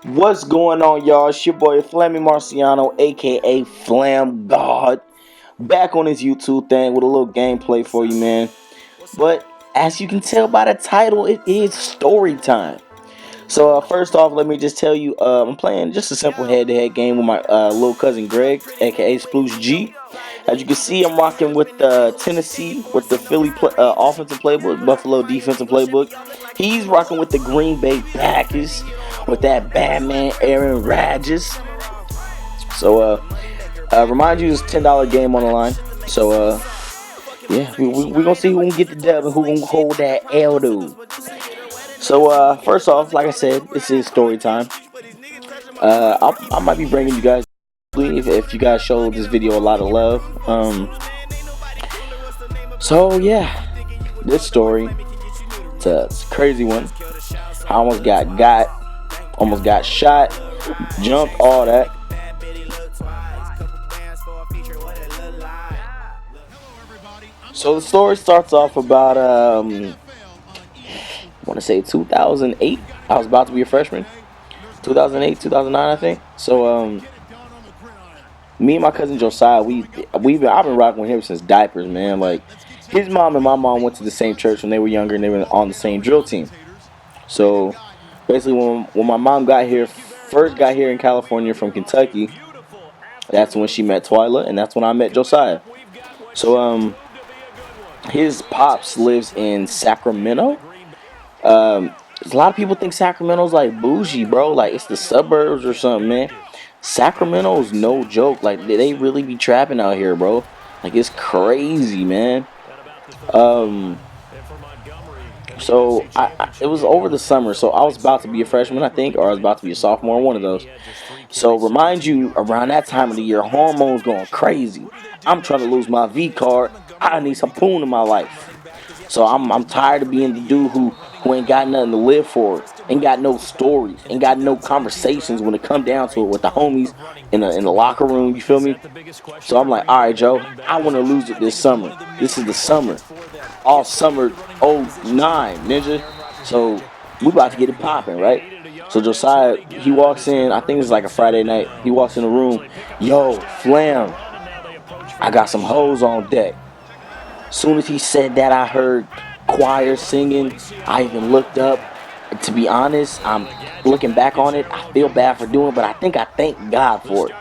What's going on, y'all? It's your boy FlammyMarciano, aka FlamGawd, back on his YouTube thing with a little gameplay for you, man. But as you can tell by the title, it is story time. So first off, let me just tell you, I'm playing just a simple head-to-head game with my little cousin Greg, aka Sploosh G. As you can see, I'm rocking with Tennessee, with the Philly offensive playbook, Buffalo defensive playbook. He's rocking with the Green Bay Packers, with that Batman Aaron Rodgers. So, remind you, it's a $10 game on the line. So, yeah, we gonna see who can get the dub and who can hold that L, dude. So, first off, like I said, this is story time. I might be bringing you guys if you guys show this video a lot of love. So yeah, this story, it's a crazy one. I almost got shot, jumped, all that. So the story starts off about I want to say 2008. I was about to be a freshman. 2008, 2009, I think. So me and my cousin Josiah, I've been rocking with him since diapers, man. Like his mom and my mom went to the same church when they were younger, and they were on the same drill team. So basically, when my mom first got here in California from Kentucky, that's when she met Twyla, and that's when I met Josiah. So his pops lives in Sacramento. A lot of people think Sacramento's like bougie, bro. Like it's the suburbs or something, man. Sacramento's no joke. Like they really be trapping out here, bro. Like it's crazy, man. Um, so it was over the summer, so I was about to be a freshman, I think, or I was about to be a sophomore, one of those. So remind you, around that time of the year, hormones going crazy. I'm trying to lose my V card. I need some poon in my life. So I'm tired of being the dude who ain't got nothing to live for, ain't got no stories, ain't got no conversations when it come down to it with the homies in the locker room. You feel me? So I'm like, all right, Joe, I want to lose it this summer. This is the summer, all summer '09, ninja. So we about to get it popping, right? So Josiah, he walks in. I think it's like a Friday night. He walks in the room. Yo, Flam, I got some hoes on deck. Soon as he said that, I heard choir singing. I even looked up. To be honest, I'm looking back on it. I feel bad for doing it, but I think I thank God for it.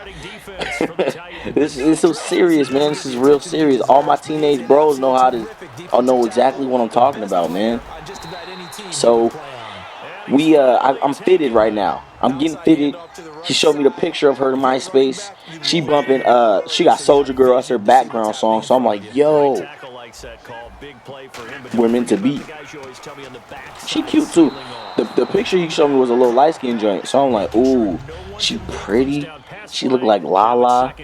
This is so serious, man. This is real serious. All my teenage bros know exactly what I'm talking about, man. So I'm fitted right now. I'm getting fitted. He showed me the picture of her in MySpace. She bumping. She got Soldier Girl as her background song. So I'm like, yo, we're meant to be. She cute too. The picture he showed me was a little light skin joint. So I'm like, ooh, she pretty. She look like Lala.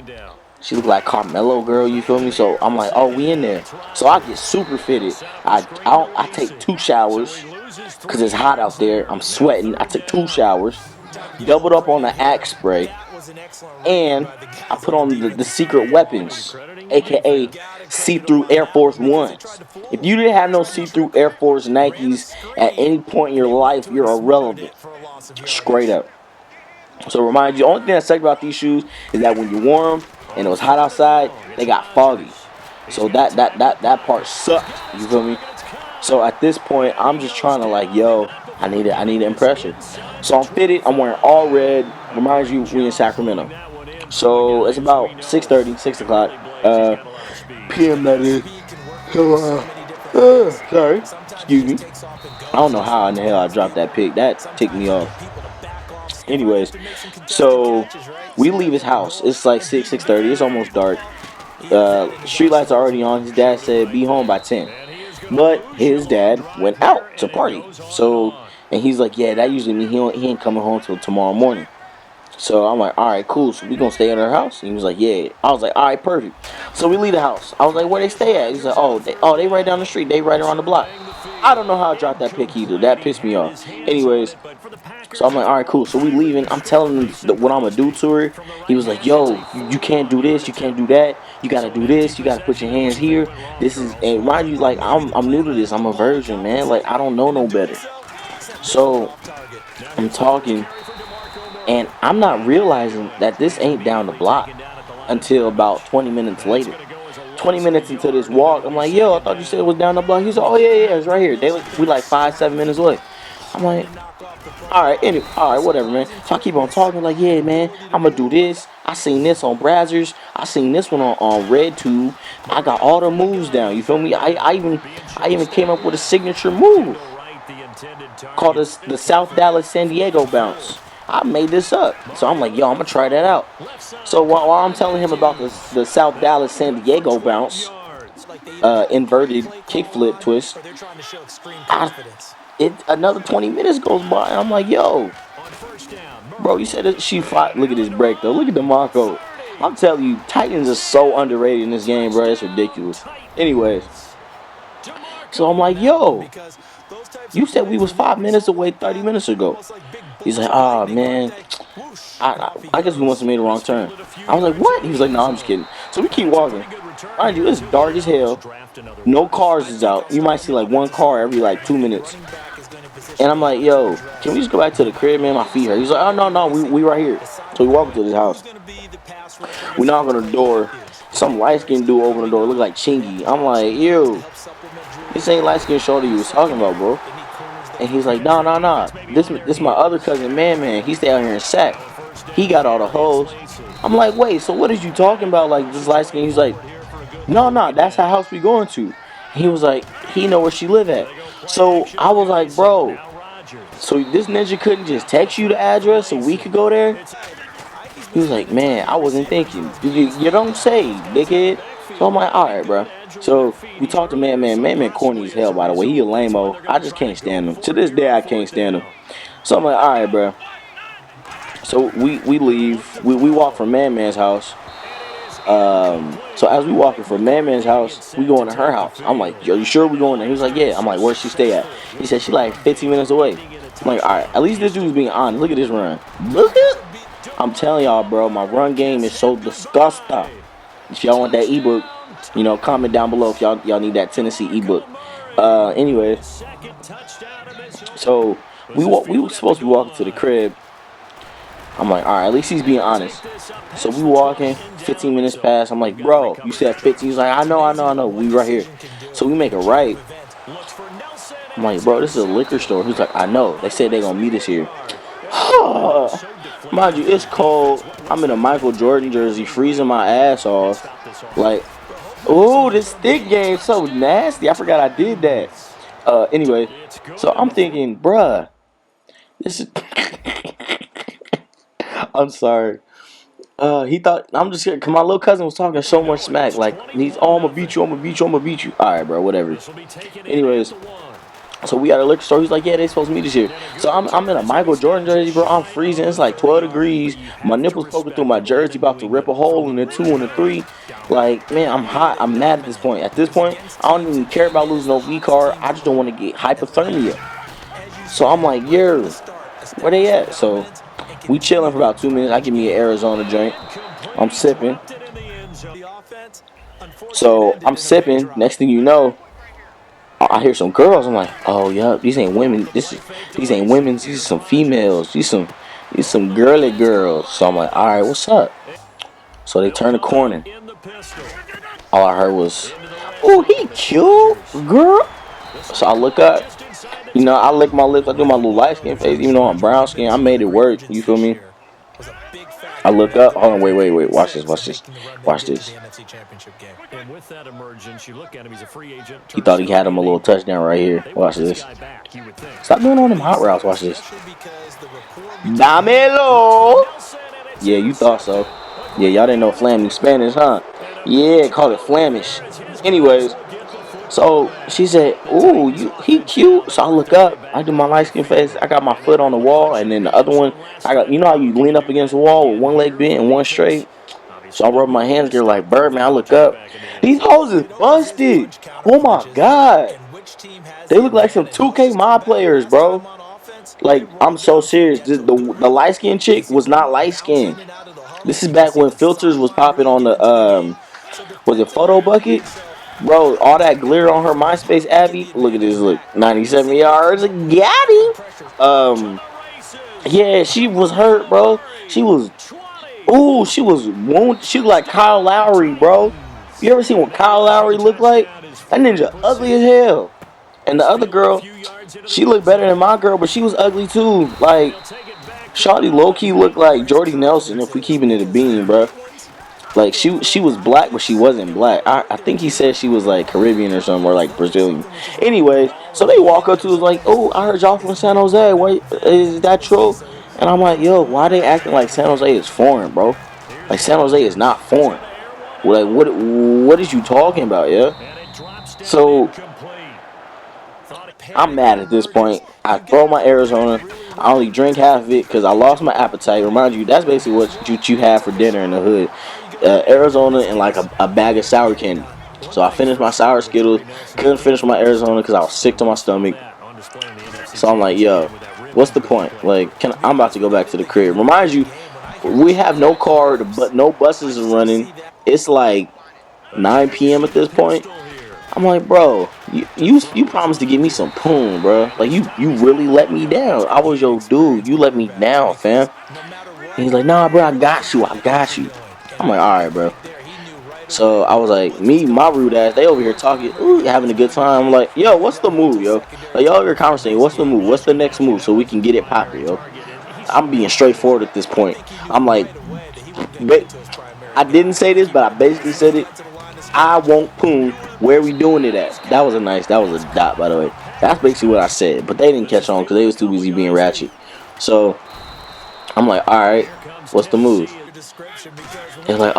She look like Carmelo girl. You feel me? So I'm like, oh, we in there. So I get super fitted. I take 2 showers because it's hot out there. I'm sweating. I took 2 showers, doubled up on the Axe spray, and I put on the secret weapons, aka see-through Air Force Ones. If you didn't have no see-through Air Force Nikes at any point in your life, you're irrelevant. Straight up. So remind you, the only thing that sucks about these shoes is that when you wore them and it was hot outside, they got foggy. So that part sucked. You feel me? So at this point, I'm just trying to like, yo, I need an impression. So I'm fitted. I'm wearing all red. Reminds you, we in Sacramento. So it's about 6:30, 6 o'clock p.m. that is. So sorry, excuse me. I don't know how in the hell I dropped that pic. That ticked me off. Anyways, so we leave his house. It's like 6:30. It's almost dark. Street lights are already on. His dad said be home by 10. But his dad went out to party. So, and he's like, yeah, that usually means he ain't coming home till tomorrow morning. So I'm like, all right, cool. So we gonna stay at our house? And he was like, yeah. I was like, all right, perfect. So we leave the house. I was like, where they stay at? He's like, they right down the street. They right around the block. I don't know how I dropped that pic either. That pissed me off. Anyways, so I'm like, all right, cool. So we leaving. I'm telling him what I'm gonna do to her. He was like, yo, you can't do this. You can't do that. You gotta do this. You gotta put your hands here. This is, and mind you, like I'm new to this. I'm a virgin, man. Like I don't know no better. So I'm talking. And I'm not realizing that this ain't down the block until about 20 minutes later. 20 minutes into this walk, I'm like, yo, I thought you said it was down the block. He's like, oh, yeah, yeah, it's right here. We like 5, 7 minutes away. I'm like, all right, whatever, man. So I keep on talking, like, yeah, man, I'm gonna do this. I seen this on Brazzers. I seen this one on RedTube. I got all the moves down. You feel me? I even came up with a signature move called the South Dallas San Diego bounce. I made this up. So I'm like, yo, I'm gonna try that out. So while I'm telling him about the South Dallas San Diego bounce, inverted kickflip twist, another 20 minutes goes by, and I'm like, yo, bro, you said that she fought. Look at this break, though. Look at the Marco. I'm telling you, Titans are so underrated in this game, bro. It's ridiculous. Anyways, so I'm like, yo, you said we was 5 minutes away 30 minutes ago. He's like, oh, man, I guess we must have made a wrong turn. I was like, what? He was like, no, I'm just kidding. So we keep walking. Mind you, it's dark as hell. No cars is out. You might see like one car every like 2 minutes. And I'm like, yo, can we just go back to the crib, man? My feet hurt. He's like, oh, no, we right here. So we walk into this house. We knock on the door. Some light-skinned dude open the door. Look like Chingy. I'm like, ew. This ain't light-skinned shorty you was talking about, bro. And he's like, nah. This my other cousin, man. He stay out here in Sac. He got all the hoes. I'm like, wait, so what is you talking about? Like, this light-skinned? He's like, no, that's the house we going to. He was like, he know where she live at. So I was like, bro, so this ninja couldn't just text you the address so we could go there? He was like, man, I wasn't thinking. You don't say, dickhead. So I'm like, alright, bro. So we talked to Man corny as hell, by the way. He a lame-o. I just can't stand him. To this day, I can't stand him. So I'm like, alright, bro. So we leave. We walk from Man's house. So as we walking from Man's house, we going to her house. I'm like, are you sure we going there? He was like, yeah. I'm like, where's she stay at? He said she like 15 minutes away. I'm like, alright, at least this dude's being honest. Look at this run. Look at, I'm telling y'all, bro, my run game is so disgusting. If y'all want that ebook, comment down below if y'all need that Tennessee ebook. Anyway, so we were supposed to be walking to the crib. I'm like, all right, at least he's being honest. So we walking, 15 minutes pass. I'm like, bro, you said 15. He's like, I know. We right here. So we make a right. I'm like, bro, this is a liquor store. He's like, I know. They said they gonna meet us here. Mind you, it's cold. I'm in a Michael Jordan jersey, freezing my ass off. Like, ooh, this stick game so nasty. I forgot I did that. Anyway, so I'm thinking, bruh, this is. I'm sorry. He thought I'm just here because my little cousin was talking so much smack. Like, I'm gonna beat you. Alright, bro, whatever. Anyways, so we at a liquor store. He's like, yeah, they supposed to meet us here. So I'm in a Michael Jordan jersey, bro. I'm freezing. It's like 12 degrees. My nipples poking through my jersey, about to rip a hole in the 2 and the 3. Like, man, I'm hot. I'm mad at this point. At this point, I don't even care about losing no V card. I just don't want to get hypothermia. So I'm like, yeah, where they at? So we chilling for about 2 minutes. I give me an Arizona drink. I'm sipping. So I'm sipping. Next thing you know, I hear some girls. I'm like, oh yeah, these ain't women. These ain't women. These are some females. These some girly girls. So I'm like, all right, what's up? So they turn the corner. All I heard was, oh, he cute, girl. So I look up. I lick my lips. I do my little light skin face. Even though I'm brown skin, I made it work. You feel me? I look up. Hold on, wait. Watch this. He thought he had him a little touchdown right here. Watch this. Stop doing all them hot routes. Watch this. Damelo. Yeah, you thought so. Yeah, y'all didn't know Flammy Spanish, huh? Yeah, call it Flamish. Anyways, so she said, ooh, he cute. So I look up, I do my light skin face, I got my foot on the wall, and then the other one, I got, how you lean up against the wall with one leg bent and one straight? So I rub my hands there like Birdman. I look up, these hoes is busted. Oh my god. They look like some 2K mod players, bro. Like, I'm so serious. The light skin chick was not light skinned. This is back when filters was popping on the was it Photo Bucket? Bro, all that glitter on her MySpace Abby. Look at this, look. 97 yards. Got him. Yeah, she was hurt, bro. She was, ooh, she was wounded. She was like Kyle Lowry, bro. You ever seen what Kyle Lowry looked like? That ninja ugly as hell. And the other girl, she looked better than my girl, but she was ugly too. Like, Shawty low-key looked like Jordy Nelson if we keeping it a bean, bro. Like she was black, but she wasn't black. I think he said she was like Caribbean or something, or like Brazilian. Anyways, so they walk up to us like, "Oh, I heard y'all from San Jose. What is that true?" And I'm like, "Yo, why they acting like San Jose is foreign, bro? Like San Jose is not foreign. Like what is you talking about, yeah?" So I'm mad at this point. I throw my Arizona. I only drink half of it because I lost my appetite. Remind you, that's basically what you have for dinner in the hood. Arizona and like a bag of sour candy. So I finished my sour Skittles. Couldn't finish my Arizona because I was sick to my stomach. So I'm like, yo, what's the point? Like, I'm about to go back to the crib. Remind you, we have no car, but no buses are running. It's like 9 p.m. at this point. I'm like, bro, you promised to give me some poon, bro. Like you really let me down. I was your dude. You let me down, fam. And he's like, nah, bro, I got you. I got you. I'm like, all right, bro. So I was like, my rude ass, they over here talking, ooh, having a good time. I'm like, yo, what's the move, yo? Like, y'all over here conversating, what's the move? What's the next move so we can get it popping, yo? I'm being straightforward at this point. I'm like, I didn't say this, but I basically said it. I won't poon. Where we doing it at? That was a dot, by the way. That's basically what I said. But they didn't catch on because they was too busy being ratchet. So I'm like, all right, what's the move? It's like,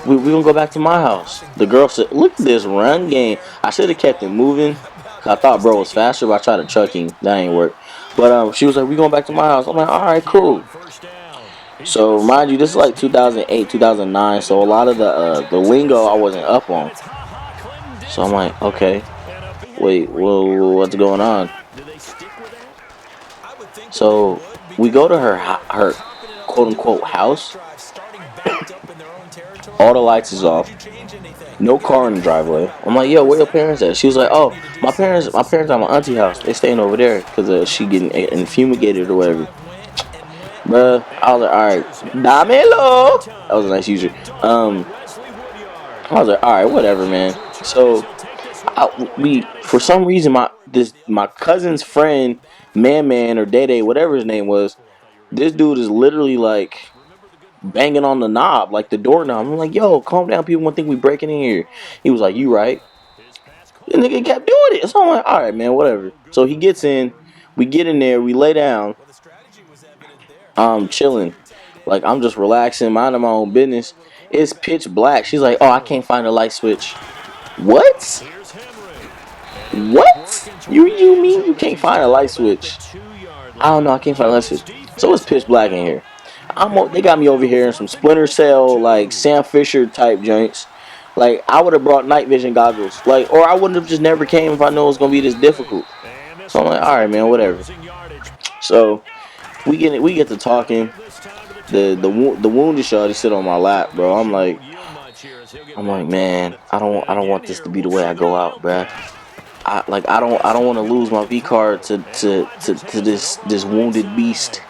we gonna go back to my house. The girl said, look at this run game. I should have kept it moving. I thought bro was faster, but I tried to chuck him. That ain't work. But she was like, we going back to my house. I'm like, all right, cool. So mind you, this is like 2008, 2009. So a lot of the lingo I wasn't up on. So I'm like, okay, wait, what's going on? So we go to her quote unquote house. All the lights is off. No car in the driveway. I'm like, yo, where your parents at? She was like, oh, my parents at my auntie house. They staying over there because she getting infumigated or whatever. Bruh, I was like, all right, damelo. That was a nice user. I was like, all right, whatever, man. So we for some reason my cousin's friend, Man or Day Day, whatever his name was, this dude is literally like banging on the knob, like the doorknob. I'm like, yo, calm down. People won't think we breaking in here. He was like, you right. The nigga kept doing it. So I'm like, all right, man, whatever. So he gets in. We get in there. We lay down. I'm chilling. Like, I'm just relaxing, minding my own business. It's pitch black. She's like, oh, I can't find a light switch. What? What? You mean you can't find a light switch? I don't know. I can't find a light switch. So it's pitch black in here. They got me over here in some Splinter Cell, like Sam Fisher type joints. Like, I would have brought night vision goggles. Like, or I wouldn't have just never came if I know it was gonna be this difficult. So I'm like, all right, man, whatever. So we get to talking. The wounded shawty sit on my lap, bro. I'm like, man, I don't want this to be the way I go out, bruh. I don't want to lose my V card to this wounded beast.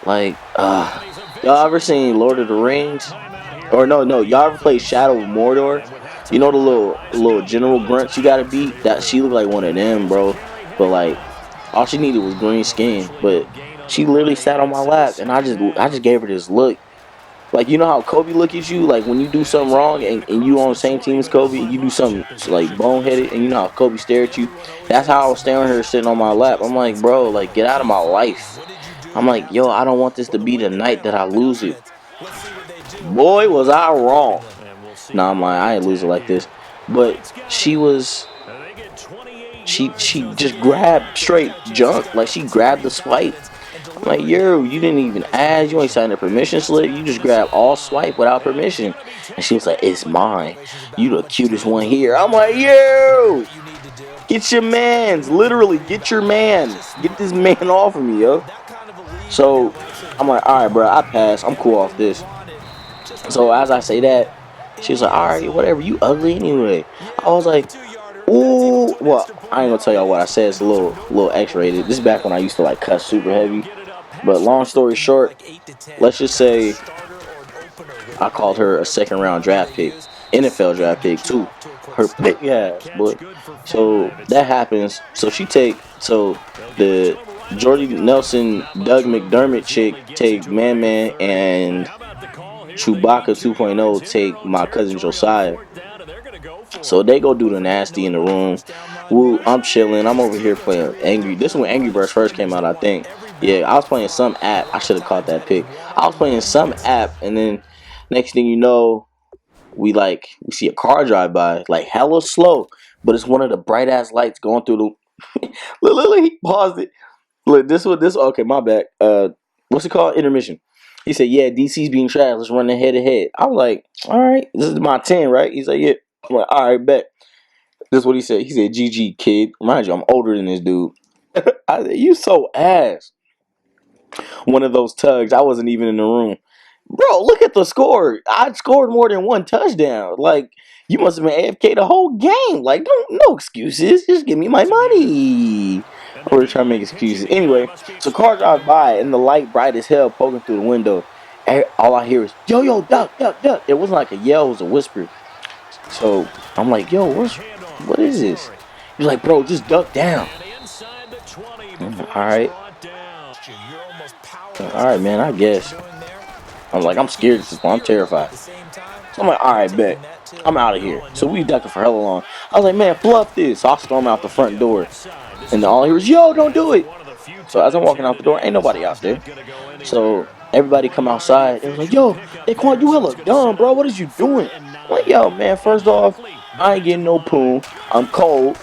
Like, y'all ever seen Lord of the Rings? Or no, y'all ever played Shadow of Mordor? You know the little general grunts you gotta beat? That she looked like one of them, bro. But like, all she needed was green skin. But she literally sat on my lap, and I just gave her this look. Like, you know how Kobe look at you, like when you do something wrong and you on the same team as Kobe, and you do something like boneheaded, and you know how Kobe stare at you. That's how I was staring at her sitting on my lap. I'm like, bro, like get out of my life. I'm like, yo, I don't want this to be the night that I lose it. Boy, was I wrong. Nah, I ain't losing like this. But she just grabbed straight junk. Like, she grabbed the swipe. I'm like, yo, you didn't even ask. You ain't signed a permission slip. You just grabbed all swipe without permission. And she was like, it's mine. You the cutest one here. I'm like, yo, get your mans. Literally, get your man. Get this man off of me, yo. So I'm like, all right, bro, I pass. I'm cool off this. So as I say that, she was like, all right, whatever. You ugly anyway. I was like, ooh. Well, I ain't gonna tell y'all what I said. It's a little X-rated. This is back when I used to like cuss super heavy. But long story short, let's just say I called her a second round draft pick, NFL draft pick too. Her big ass, boy. So that happens. So the Jordy Nelson, Doug McDermott chick take Man Man, and Chewbacca 2.0 take my cousin Josiah. So they go do the nasty in the room. Woo, I'm chilling. I'm over here playing Angry. This is when Angry Birds first came out, I think. Yeah, I was playing some app. I should have caught that pick. I was playing some app, and then next thing you know, we see a car drive by, like hella slow, but it's one of the bright ass lights going through the. Look, he paused it. Look, this. Okay, my bad. What's it called? Intermission. He said, "Yeah, DC's being trash. Let's run the head to head." I'm like, "All right, this is my 10, right?" He's like, "Yeah." I'm like, "All right, bet." This is what he said. He said, "GG, kid." Mind you, I'm older than this dude. I said, "You so ass." One of those tugs. I wasn't even in the room. Bro, look at the score. I scored more than one touchdown. Like, you must have been AFK the whole game. Like, no excuses. Just give me my money. I was trying to make excuses. Anyway, so car drives by and the light bright as hell poking through the window. All I hear is, yo, duck, duck, duck. It wasn't like a yell, it was a whisper. So I'm like, yo, what is this? He's like, bro, just duck down. All right. All right, man, I guess. I'm like, I'm scared at this point. I'm terrified. So I'm like, all right, bet. I'm out of here. So we ducking for hella long. I was like, man, fluff this. So I storm out the front door. And all I hear is, yo, don't do it. So as I'm walking out the door, ain't nobody out there. So everybody come outside. They was like, yo, Daquan, you hella dumb, bro. What is you doing? I'm like, yo, man, first off, I ain't getting no poon. I'm cold.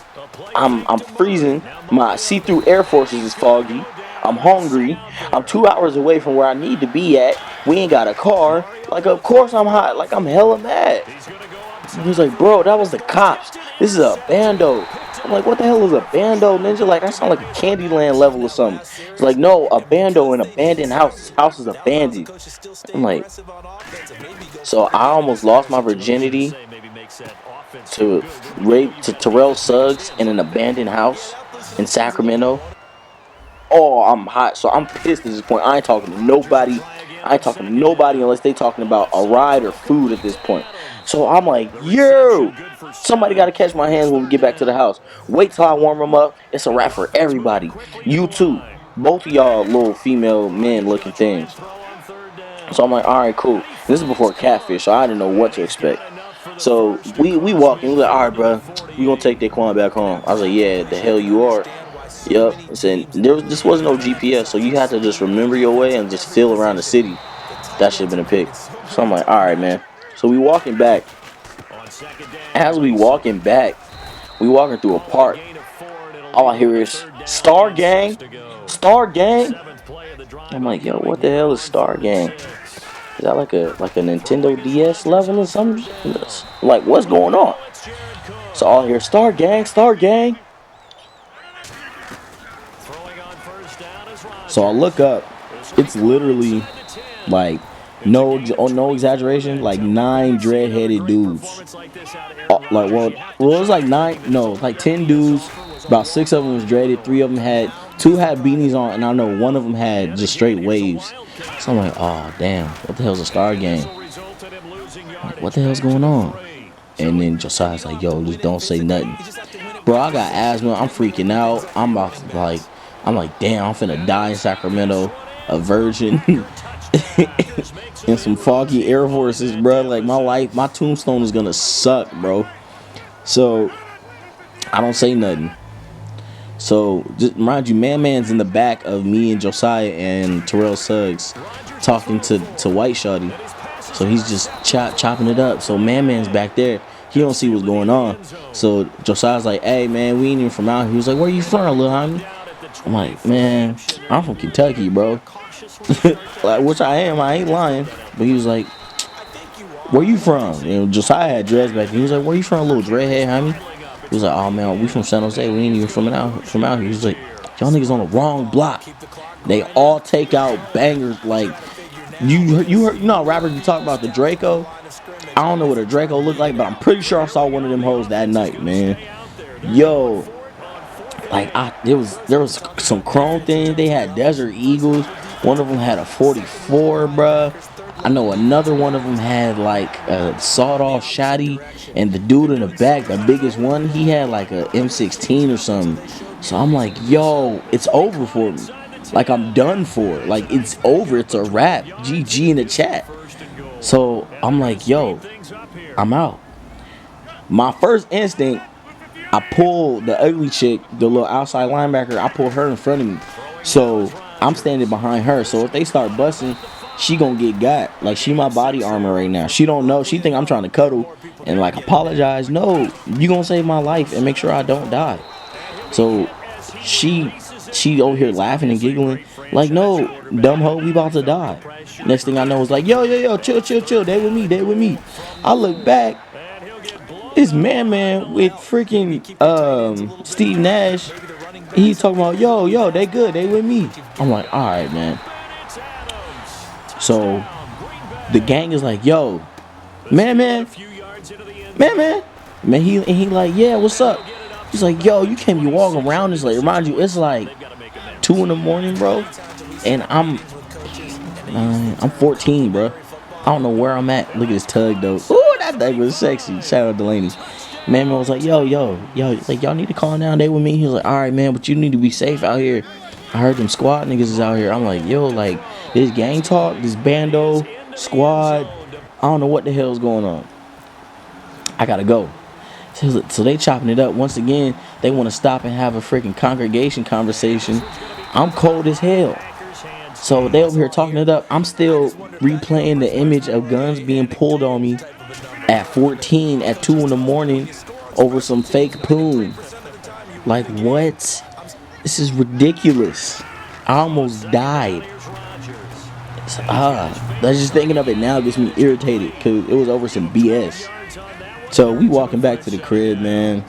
I'm freezing. My see-through Air Forces is foggy. I'm hungry. I'm 2 hours away from where I need to be at. We ain't got a car. Like, of course I'm hot. Like, I'm hella mad. He was like, bro, that was the cops. This is a bando. I'm like, what the hell is a bando, ninja? Like, that sound like a Candyland level or something. It's like, no, a bando in an abandoned house. This house is abandoned. I'm like, so I almost lost my virginity to Terrell Suggs in an abandoned house in Sacramento. Oh, I'm hot. So I'm pissed at this point. I ain't talking to nobody. I ain't talking to nobody unless they talking about a ride or food at this point. So I'm like, yo, somebody got to catch my hands when we get back to the house. Wait till I warm them up. It's a wrap for everybody. You too. Both of y'all little female men looking things. So I'm like, all right, cool. This is before Catfish, so I didn't know what to expect. So we walk in. We like, all right, bro, we gonna take Daquan back home. I was like, yeah, the hell you are. Yep. I said this wasn't no GPS, so you had to just remember your way and just feel around the city. That should have been a pick. So I'm like, all right, man. So we walking back. As we walking back, we walking through a park. All I hear is Star Gang, Star Gang. I'm like, yo, what the hell is Star Gang? Is that like a Nintendo DS level or something? Like, what's going on? So all I hear Star Gang, Star Gang. So I look up. It's literally like no exaggeration, like 9 dread-headed dudes. Like well, it was like 10 dudes. About 6 of them was dreaded. 3 of them two had beanies on, and I know one of them had just straight waves. So I'm like, oh damn, what the hell's a Star Gang? Like, what the hell's going on? And then Josiah's like, yo, just don't say nothing. Bro, I got asthma. I'm freaking out. I'm like, damn, I'm finna die in Sacramento, a virgin, in some foggy Air Forces, bro. Like, my tombstone is gonna suck, bro. So, I don't say nothing. So, just mind you, Man's in the back of me and Josiah and Terrell Suggs talking to White Shawty. So, he's just chopping it up. So, Man's back there. He don't see what's going on. So Josiah's like, hey man, we ain't even from out here. He was like, where you from, little homie? I'm like, man, I'm from Kentucky, bro. Like, which I am, I ain't lying. But he was like, where you from? You know, Josiah had dreads back then. He was like, where you from, little dreadhead, homie? He was like, oh man, we from San Jose. We ain't even from out here. He was like, y'all niggas on the wrong block. They all take out bangers. Like, you heard, you know how rappers you talk about the Draco? I don't know what a Draco looked like, but I'm pretty sure I saw one of them hoes that night, man. Yo, like there was some chrome things. They had Desert Eagles. One of them had a 44, bruh. I know another one of them had like a sawed-off shotty, and the dude in the back, the biggest one, he had like a M16 or something. So I'm like, yo, it's over for me. Like, I'm done for. Like, it's over. It's a wrap. GG in the chat. So I'm like, yo, I'm out. My first instinct, I pulled the ugly chick, the little outside linebacker, I pulled her in front of me. So I'm standing behind her. So if they start busting, she gonna get got. Like, she my body armor right now. She don't know. She think I'm trying to cuddle and like apologize. No, you gonna save my life and make sure I don't die. So she over here laughing and giggling. Like, no, dumb hoe, we about to die. Next thing I know is like, yo, chill. They with me. I look back. It's man with freaking Steve Nash. He's talking about, yo, they good, they with me. I'm like, all right, man. So the gang is like, yo, man, he like, yeah, what's up? He's like, yo, you can't be walking around this late. Remind you, it's like 2 in the morning, bro, and I'm 14, bro. I don't know where I'm at. Look at this tug though. Ooh, that thing was sexy. Shout out Delaney. Man was like, yo, like, y'all need to calm down. They with me. He was like, all right, man, but you need to be safe out here. I heard them squad niggas is out here. I'm like, yo, like, this gang talk, this bando, squad, I don't know what the hell's going on. I gotta go. So they chopping it up. Once again, they want to stop and have a freaking congregation conversation. I'm cold as hell. So they over here talking it up. I'm still replaying the image of guns being pulled on me at 14 at 2 in the morning over some fake poon. Like, what? This is ridiculous. I almost died. That's just thinking of it now gets me irritated because it was over some BS. So we walking back to the crib, man.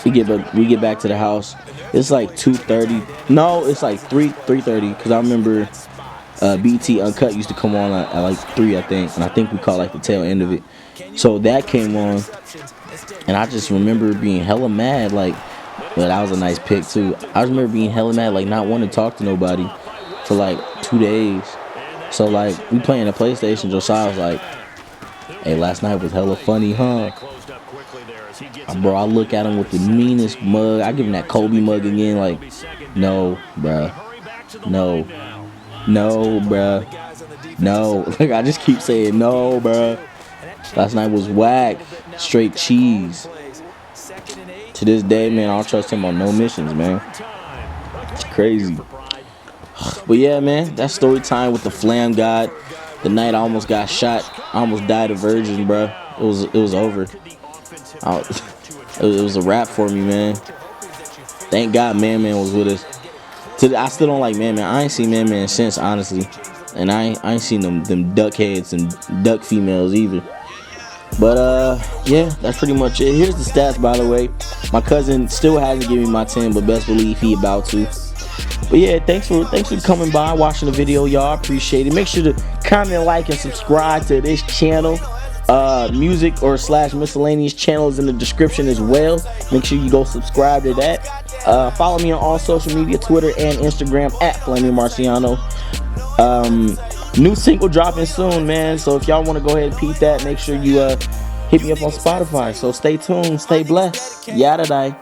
We get back to the house. It's like 2:30. No, it's like 3:30 because I remember BT Uncut used to come on at like 3, I think, and I think we caught like the tail end of it. So that came on, and I just remember being hella mad. Like, well, that was a nice pick too. I remember being hella mad, like not wanting to talk to nobody for like 2 days. So like we playing the PlayStation. Josiah was like, "Hey, last night was hella funny, huh?" Bro, I look at him with the meanest mug. I give him that Kobe mug again. Like, no, bruh. No, bruh. No. Like, I just keep saying no, bruh. Last night was whack. Straight cheese. To this day, man, I don't trust him on no missions, man. It's crazy. But yeah, man, that's story time with the Flam God. The night I almost got shot. I almost died a virgin, bruh. It was over. It was a wrap for me, man. Thank God Man was with us. I still don't like Man. I ain't seen Man since, honestly. And I ain't seen them duck heads and duck females either. But yeah, that's pretty much it. Here's the stats, by the way. My cousin still hasn't given me my 10, but best believe he about to. But yeah, thanks for coming by, watching the video, y'all. Appreciate it. Make sure to comment, like, and subscribe to this channel. Music or / miscellaneous channel is in the description as well. Make sure you go subscribe to that. Follow me on all social media, Twitter and Instagram at FlammyMarciano. New single dropping soon, man. So if y'all want to go ahead and peep that, make sure you hit me up on Spotify. So stay tuned, stay blessed. Yada die.